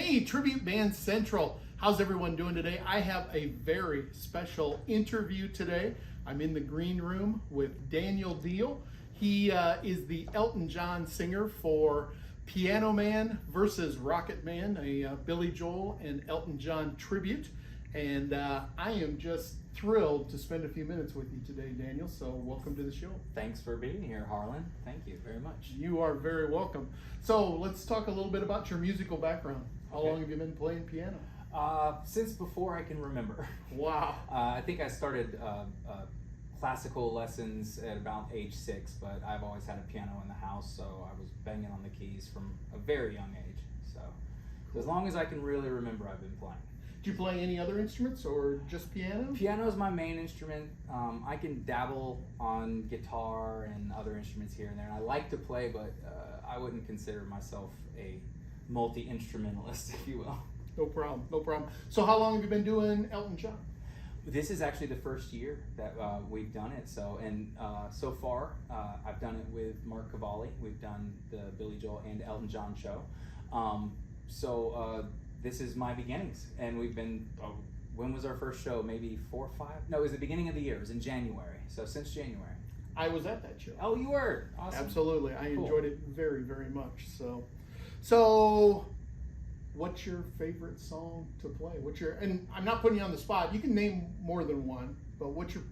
Hey, Tribute Band Central. How's everyone doing today? I have a very special interview today. I'm in the green room with Daniel Deal. He is the Elton John singer for Piano Man versus Rocket Man, a Billy Joel and Elton John tribute. And I am just thrilled to spend a few minutes with you today, Daniel. So welcome to the show. Thanks for being here, Harlan. Thank you very much. You are very welcome. So let's talk a little bit about your musical background. How Okay. long have you been playing piano? Since before I can remember. Wow. I think I started classical lessons at about age 6, but I've always had a piano in the house, so I was banging on the keys from a very young age. So as long as I can really remember, I've been playing. Do you play any other instruments or just piano? Piano is my main instrument. I can dabble on guitar and other instruments here and there, and I like to play, but I wouldn't consider myself a multi-instrumentalist, if you will. No problem, no problem. So how long have you been doing Elton John? This is actually the first year that we've done it. So far, I've done it with Mark Cavalli. We've done the Billy Joel and Elton John show. This is my beginnings, and we've been. When was our first show? Maybe 4 or 5? No, it was the beginning of the year. It was in January. So since January. I was at that show. Oh, you were? Awesome. Absolutely, I Cool. enjoyed it very, very much. So what's your favorite song to play? And I'm not putting you on the spot. You can name more than one, but what's your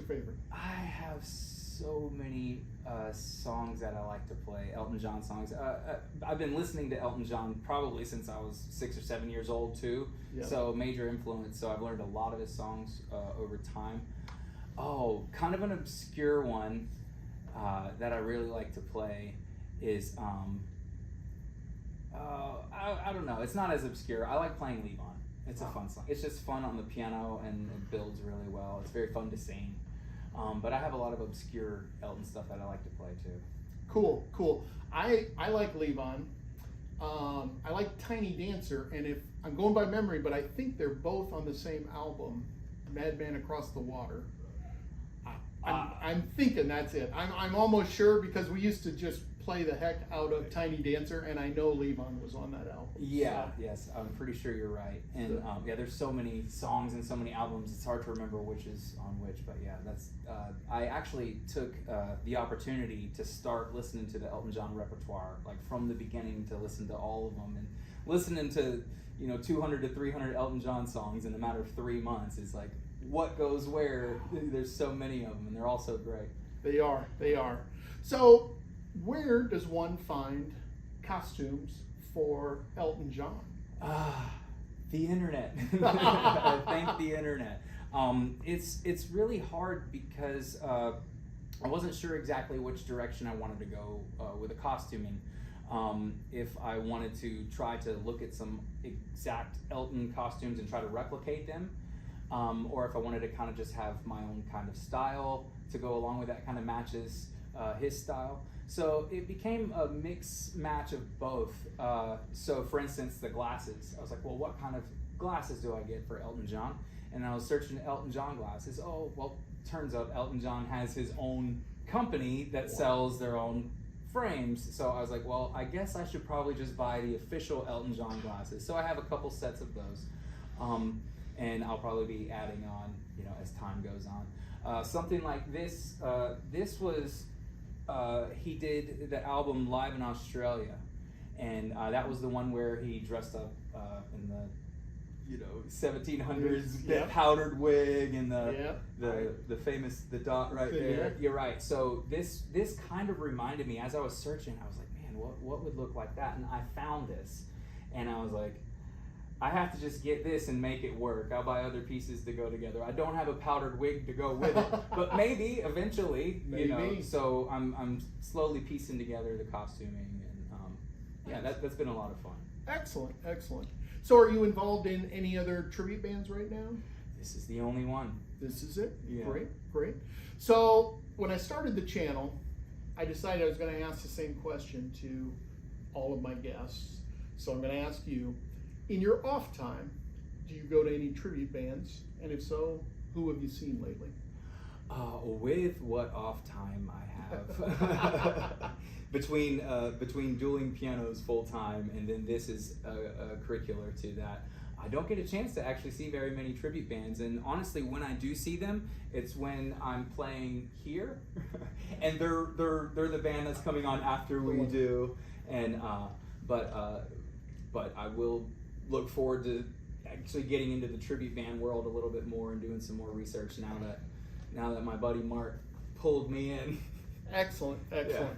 favorite? I have so many songs that I like to play, Elton John songs. I've been listening to Elton John probably since I was 6 or 7 years old too, Yeah. so major influence. So I've learned a lot of his songs over time. Oh, kind of an obscure one that I really like to play is, I don't know, it's not as obscure. I like playing Leave On. It's a fun song. It's just fun on the piano and it builds really well. It's very fun to sing. But I have a lot of obscure Elton stuff that I like to play too. Cool. I like Leave On. I like Tiny Dancer, and if I'm going by memory, but I think they're both on the same album, Madman Across the Water. I'm thinking that's it. I'm almost sure because we used to just play the heck out of Tiny Dancer, and I know Leave On was on that album. Yeah, So, yes, I'm pretty sure you're right. And there's so many songs and so many albums, it's hard to remember which is on which, but yeah, that's, I actually took the opportunity to start listening to the Elton John repertoire, like from the beginning, to listen to all of them, and listening to, 200 to 300 Elton John songs in a matter of 3 months is like, what goes where? There's so many of them, and they're all so great. They are. So, where does one find costumes for Elton John? The internet. Thank the internet. It's really hard because I wasn't sure exactly which direction I wanted to go with the costuming. If I wanted to try to look at some exact Elton costumes and try to replicate them, or if I wanted to kind of just have my own kind of style to go along with that, kind of matches his style. So it became a mix match of both. So for instance, the glasses. I was like, well, what kind of glasses do I get for Elton John? And I was searching Elton John glasses. Oh, well, turns out Elton John has his own company that sells their own frames. So I was like, well, I guess I should probably just buy the official Elton John glasses. So I have a couple sets of those. And I'll probably be adding on, as time goes on. Something like this, this was, he did the album live in Australia, and that was the one where he dressed up in the 1700s, the powdered wig and the famous dot right there. You're right. So this kind of reminded me, as I was searching, I was like, man, what would look like that? And I found this, and I was like, I have to just get this and make it work. I'll buy other pieces to go together. I don't have a powdered wig to go with it, but maybe eventually, So I'm slowly piecing together the costuming, and that's been a lot of fun. Excellent. So are you involved in any other tribute bands right now? This is the only one. This is it? Yeah. Great. So when I started the channel, I decided I was going to ask the same question to all of my guests. So I'm going to ask you, in your off time, do you go to any tribute bands? And if so, who have you seen lately? With what off time I have. Between dueling pianos full time and then this is a curricular to that, I don't get a chance to actually see very many tribute bands. And honestly, when I do see them, it's when I'm playing here, and they're the band that's coming on after we do. And but I will look forward to actually getting into the tribute band world a little bit more and doing some more research now that my buddy Mark pulled me in. Excellent. Yeah.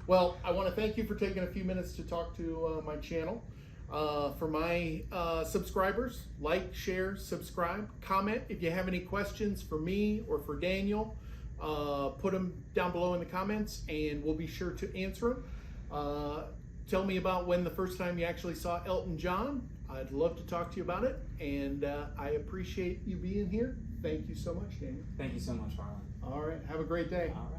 Well, I want to thank you for taking a few minutes to talk to my channel. For my subscribers, like, share, subscribe, comment. If you have any questions for me or for Daniel, put them down below in the comments and we'll be sure to answer them. Tell me about when the first time you actually saw Elton John. I'd love to talk to you about it, and I appreciate you being here. Thank you so much, Daniel. Thank you so much, Harlan. All right, have a great day. All right.